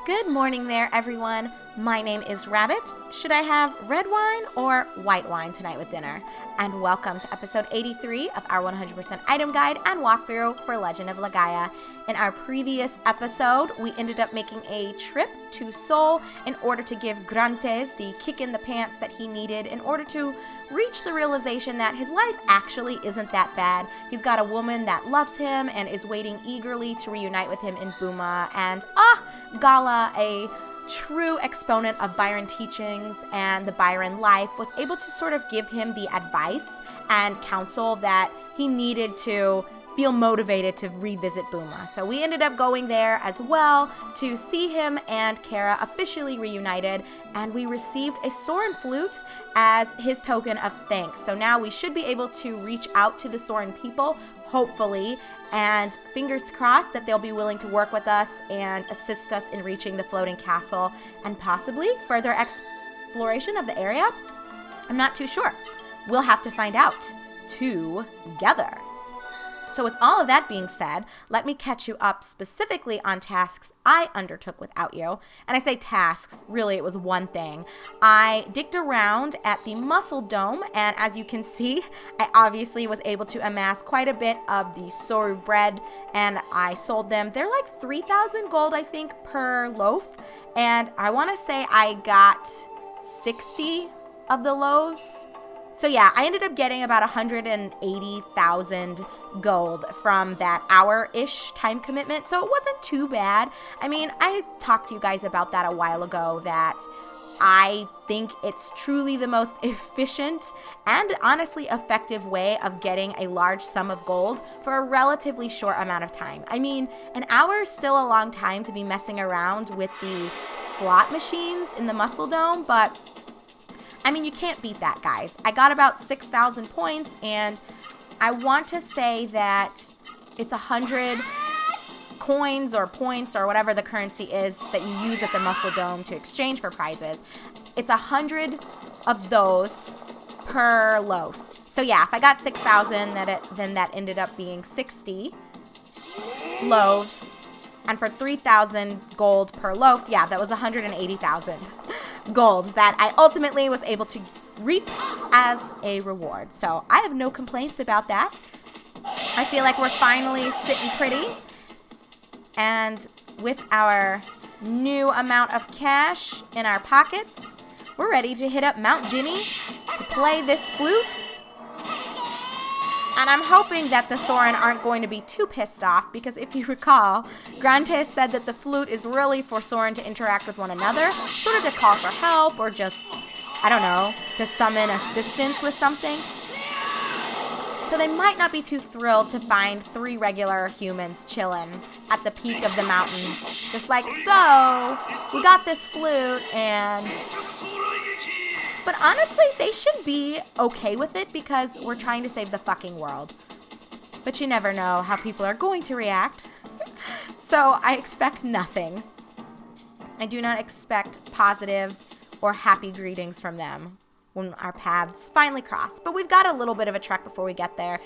Good morning there, everyone. My name is Rabbit. Should I have red wine or white wine tonight with dinner? And welcome to episode 83 of our 100% item guide and walkthrough for Legend of Legaia. In our previous episode, we ended up making a trip to Seoul in order to give Brightens the kick in the pants that he needed in order to reach the realization that his life actually isn't that bad. He's got a woman that loves him and is waiting eagerly to reunite with him in Buma. And Gala, a true exponent of Byron teachings and the Byron life, was able to sort of give him the advice and counsel that he needed to feel motivated to revisit Buma. So we ended up going there as well to see him and Kara officially reunited, and we received a Soren flute as his token of thanks. So now we should be able to reach out to the Soren people, hopefully, and fingers crossed that they'll be willing to work with us and assist us in reaching the floating castle and possibly further exploration of the area. I'm not too sure. We'll have to find out together. So with all of that being said, let me catch you up specifically on tasks I undertook without you. And I say tasks, really it was one thing. I digged around at the Muscle Dome, and as you can see, I obviously was able to amass quite a bit of the soru bread, and I sold them. They're like 3,000 gold, I think, per loaf. And I want to say I got 60 of the loaves. So yeah, I ended up getting about 180,000 gold from that hour-ish time commitment, so it wasn't too bad. I mean, I talked to you guys about that a while ago, that I think it's truly the most efficient and honestly effective way of getting a large sum of gold for a relatively short amount of time. I mean, an hour is still a long time to be messing around with the slot machines in the Muscle Dome, but I mean, you can't beat that, guys. I got about 6,000 points, and I want to say that it's 100 coins or points or whatever the currency is that you use at the Muscle Dome to exchange for prizes. It's 100 of those per loaf. So yeah, if I got 6,000, then that ended up being 60 loaves. And for 3,000 gold per loaf, yeah, that was 180,000 gold that I ultimately was able to reap as a reward. So I have no complaints about that. I feel like we're finally sitting pretty. And with our new amount of cash in our pockets, we're ready to hit up Mount Dinny to play this flute. And I'm hoping that the Soren aren't going to be too pissed off, because if you recall, Brightens said that the flute is really for Soren to interact with one another, sort of to call for help or just, I don't know, to summon assistance with something. So they might not be too thrilled to find 3 regular humans chilling at the peak of the mountain. Just like, so, we got this flute and... But honestly, they should be okay with it because we're trying to save the fucking world. But you never know how people are going to react. So I expect nothing. I do not expect positive or happy greetings from them when our paths finally cross. But we've got a little bit of a trek before we get there.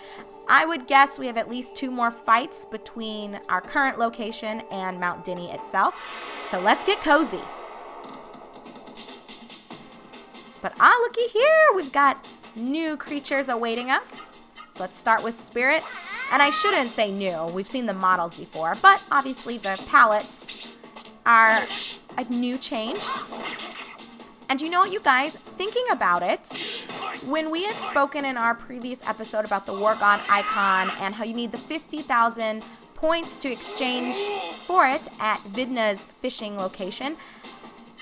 I would guess we have at least 2 more fights between our current location and Mount Dinny itself. So let's get cozy. But looky here, we've got new creatures awaiting us. So let's start with Spirit. And I shouldn't say new, we've seen the models before, but obviously the palettes are a new change. And you know what, you guys, thinking about it, when we had spoken in our previous episode about the Work On icon and how you need the 50,000 points to exchange for it at Vidna's fishing location,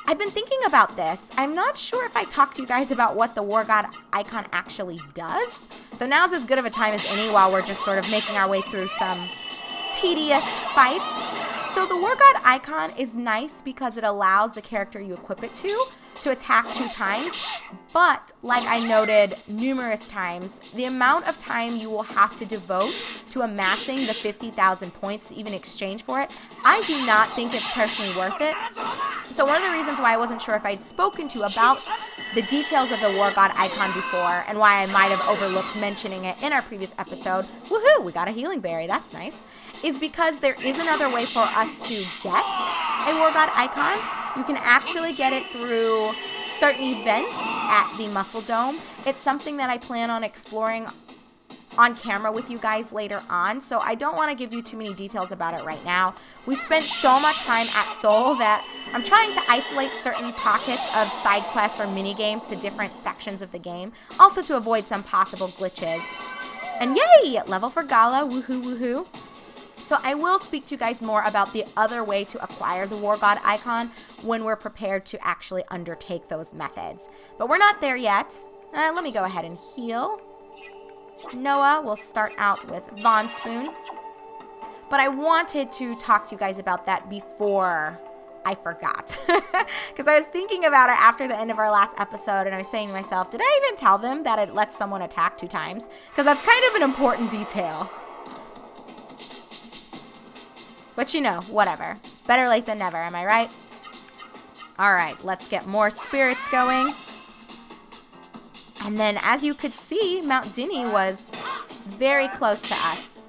I've been thinking about this. I'm not sure if I talked to you guys about what the War God icon actually does. So now's as good of a time as any while we're just sort of making our way through some tedious fights. So the War God icon is nice because it allows the character you equip it to attack 2 times. But like I noted numerous times, the amount of time you will have to devote to amassing the 50,000 points to even exchange for it, I do not think it's personally worth it. So one of the reasons why I wasn't sure if I'd spoken to about the details of the War God icon before and why I might have overlooked mentioning it in our previous episode, woohoo, we got a healing berry, that's nice, is because there is another way for us to get a War God icon. You can actually get it through certain events at the Muscle Dome. It's something that I plan on exploring on camera with you guys later on, so I don't want to give you too many details about it right now. We spent so much time at Seoul that I'm trying to isolate certain pockets of side quests or mini games to different sections of the game, also to avoid some possible glitches. And yay! Level for Gala, woohoo woohoo. So I will speak to you guys more about the other way to acquire the War God icon when we're prepared to actually undertake those methods. But we're not there yet. Let me go ahead and heal. Noah will start out with Von Spoon. But I wanted to talk to you guys about that before I forgot. Because I was thinking about it after the end of our last episode, and I was saying to myself, did I even tell them that it lets someone attack 2 times? Because that's kind of an important detail. But you know, whatever. Better late than never, am I right? Alright, let's get more spirits going. And then, as you could see, Mount Dinny was very close to us.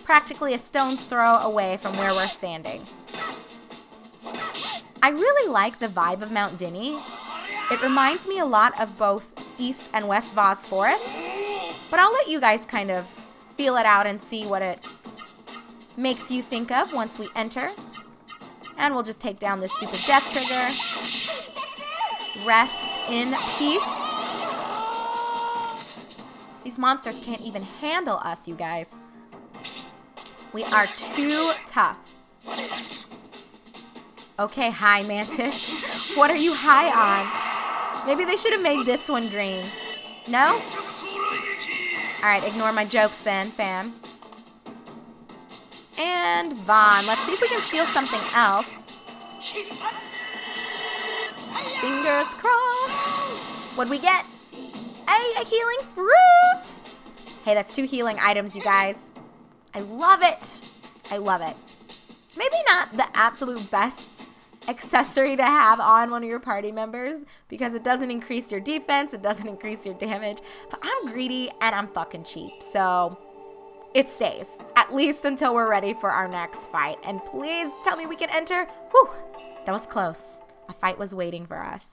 Practically a stone's throw away from where we're standing. I really like the vibe of Mount Dinny. It reminds me a lot of both East and West Vaz Forest. But I'll let you guys kind of feel it out and see what it makes you think of once we enter. And we'll just take down this stupid death trigger. Rest in peace. These monsters can't even handle us, you guys. We are too tough. Okay, hi, Mantis. What are you high on? Maybe they should have made this one green. No? Alright, ignore my jokes then, fam. And Vaughn. Let's see if we can steal something else. Fingers crossed. What'd we get? Hey, a healing fruit! Hey, that's 2 healing items, you guys. I love it. I love it. Maybe not the absolute best accessory to have on one of your party members because it doesn't increase your defense, it doesn't increase your damage, but I'm greedy and I'm fucking cheap, so it stays, at least until we're ready for our next fight. And please tell me we can enter. Whew, that was close. A fight was waiting for us.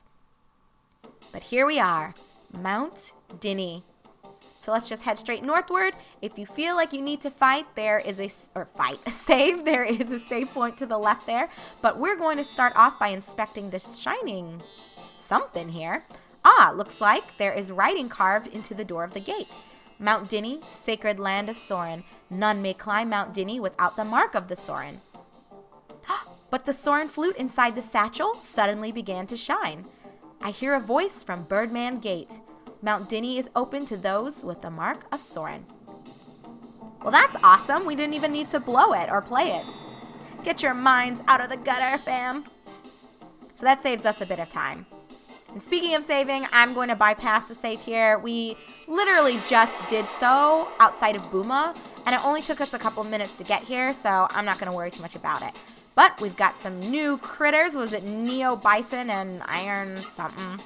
But here we are. Mount Dinny. So let's just head straight northward. If you feel like you need to fight, there is a save. There is a save point to the left there. But we're going to start off by inspecting this shining something here. Ah, looks like there is writing carved into the door of the gate. Mount Dinny, sacred land of Soren. None may climb Mount Dinny without the mark of the Soren. But the Soren flute inside the satchel suddenly began to shine. I hear a voice from Birdman Gate. Mount Dinny is open to those with the mark of Soren. Well, that's awesome. We didn't even need to blow it or play it. Get your minds out of the gutter, fam. So that saves us a bit of time. And speaking of saving, I'm going to bypass the save here. We literally just did so outside of Booma, and it only took us a couple minutes to get here, so I'm not going to worry too much about it. But we've got some new critters. Was it Neo Bison and Iron something?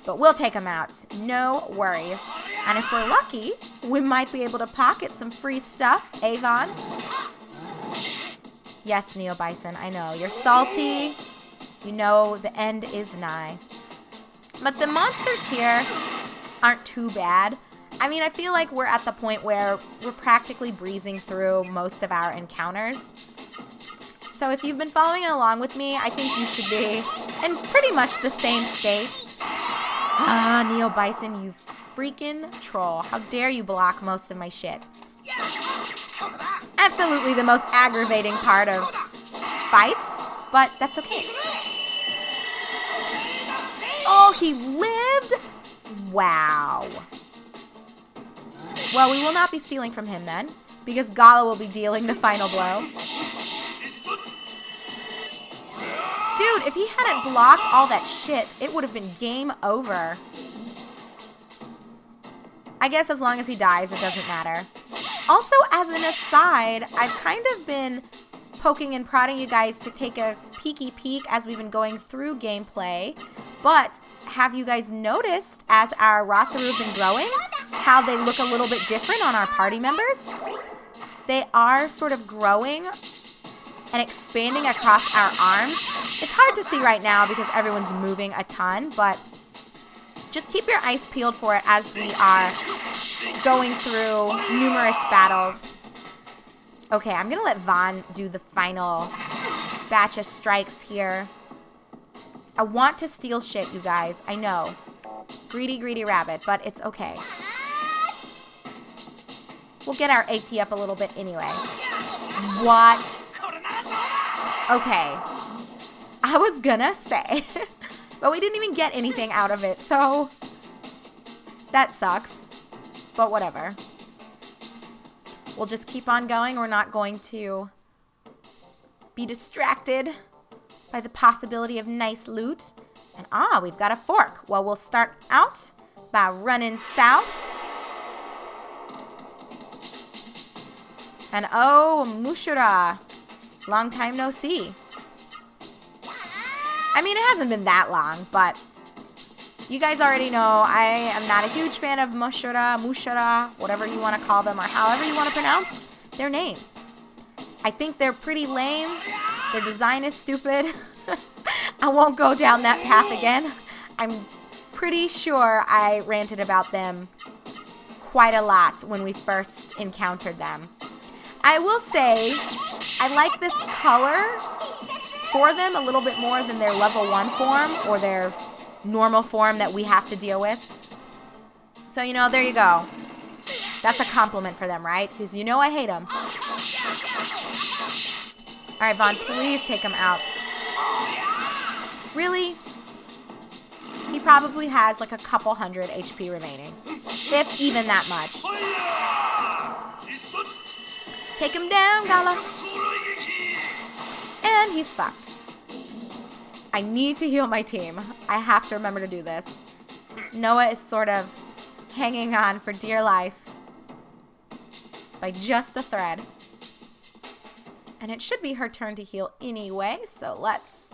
But we'll take them out. No worries. And if we're lucky, we might be able to pocket some free stuff. Avon? Yes, Neo Bison, I know. You're salty. You know the end is nigh. But the monsters here aren't too bad. I mean, I feel like we're at the point where we're practically breezing through most of our encounters. So if you've been following along with me, I think you should be in pretty much the same state. Ah, Neo Bison, you freaking troll. How dare you block most of my shit. Absolutely the most aggravating part of fights, but that's okay. Oh, he lived? Wow. Well, we will not be stealing from him then, because Gala will be dealing the final blow. Dude, if he hadn't blocked all that shit, it would have been game over. I guess as long as he dies, it doesn't matter. Also, as an aside, I've kind of been poking and prodding you guys to take a peeky peek as we've been going through gameplay. But have you guys noticed, as our Rasaru have been growing, how they look a little bit different on our party members? They are sort of growing and expanding across our arms. It's hard to see right now because everyone's moving a ton, but just keep your eyes peeled for it as we are going through numerous battles. Okay, I'm going to let Vaughn do the final batch of strikes here. I want to steal shit, you guys. I know. Greedy, greedy rabbit, but it's okay. We'll get our AP up a little bit anyway. What? Okay. I was gonna say, but we didn't even get anything out of it, so that sucks, but whatever. We'll just keep on going. We're not going to be distracted by the possibility of nice loot. And we've got a fork. Well, we'll start out by running south. And Mushura, long time no see. I mean, it hasn't been that long, but you guys already know I am not a huge fan of Mushura, whatever you want to call them, or however you want to pronounce their names. I think they're pretty lame. Their design is stupid. I won't go down that path again. I'm pretty sure I ranted about them quite a lot when we first encountered them. I will say I like this color for them a little bit more than their level 1 form or their normal form that we have to deal with. So, you know, there you go. That's a compliment for them, right? Because you know I hate them. All right, Vaughn, please take him out. Really? He probably has like a couple hundred HP remaining. If even that much. Take him down, Gala. And he's fucked. I need to heal my team. I have to remember to do this. Noah is sort of hanging on for dear life by just a thread. And it should be her turn to heal anyway, so let's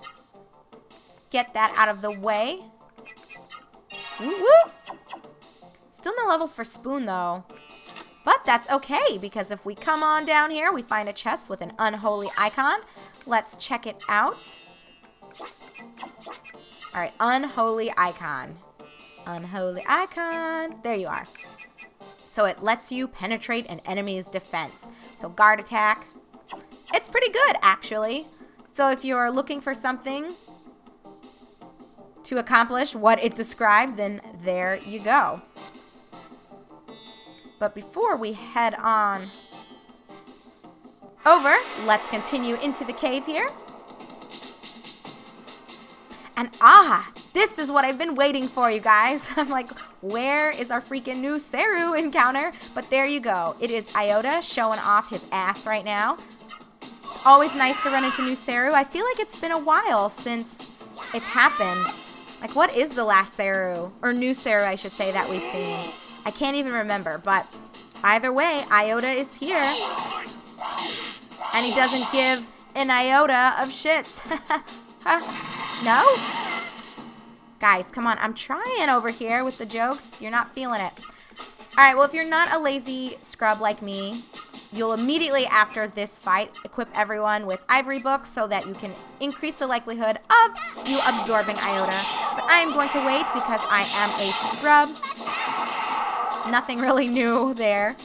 get that out of the way. Woo woo! Still no levels for Spoon, though. But that's okay, because if we come on down here, we find a chest with an unholy icon. Let's check it out. All right, unholy icon. Unholy icon. There you are. So it lets you penetrate an enemy's defense. So guard attack. It's pretty good, actually. So if you're looking for something to accomplish what it described, then there you go. But before we head on over, let's continue into the cave here. And this is what I've been waiting for, you guys. I'm like, where is our freaking new Seru encounter? But there you go. It is Iota showing off his ass right now. It's always nice to run into new Seru. I feel like it's been a while since it's happened. Like, what is the last Seru, or new Seru, I should say, that we've seen? I can't even remember, but either way, Iota is here. And he doesn't give an iota of shits. No? Guys, come on. I'm trying over here with the jokes. You're not feeling it. All right, well, if you're not a lazy scrub like me, you'll immediately after this fight equip everyone with ivory books so that you can increase the likelihood of you absorbing iota. But I am going to wait because I am a scrub. Nothing really new there.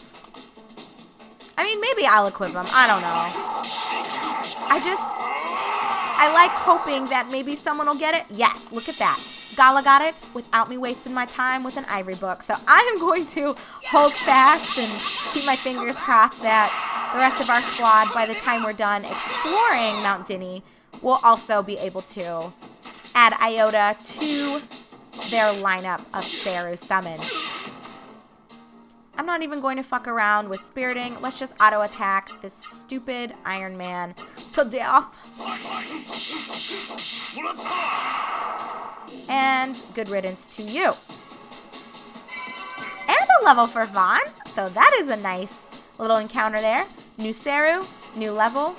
I mean, maybe I'll equip them. I don't know. I like hoping that maybe someone will get it. Yes, look at that. Gala got it without me wasting my time with an ivory book. So I am going to hold fast and keep my fingers crossed that the rest of our squad, by the time we're done exploring Mount Dinny, will also be able to add iota to their lineup of Seru summons. I'm not even going to fuck around with spiriting. Let's just auto attack this stupid Iron Man to death. And good riddance to you. And a level for Vaughn. So that is a nice little encounter there. New Seru, new level.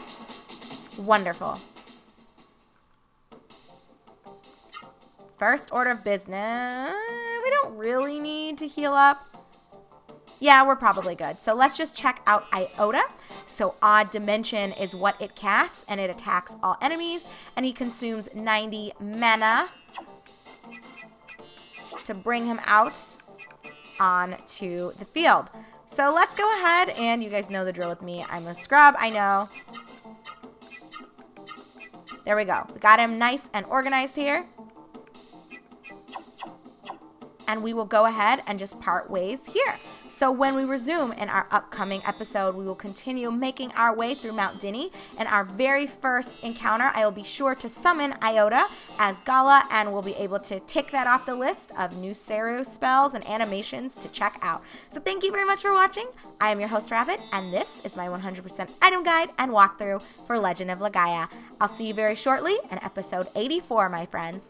Wonderful. First order of business. We don't really need to heal up. Yeah, we're probably good. So let's just check out Iota. So Odd Dimension is what it casts, and it attacks all enemies, and he consumes 90 mana to bring him out onto the field. So let's go ahead, and you guys know the drill with me. I'm a scrub, I know. There we go. We got him nice and organized here. And we will go ahead and just part ways here. So when we resume in our upcoming episode, we will continue making our way through Mount Dinny. In our very first encounter, I will be sure to summon Iota as Gala, and we'll be able to tick that off the list of new Seru spells and animations to check out. So thank you very much for watching. I am your host, Rabbit, and this is my 100% item guide and walkthrough for Legend of Legaia. I'll see you very shortly in episode 84, my friends.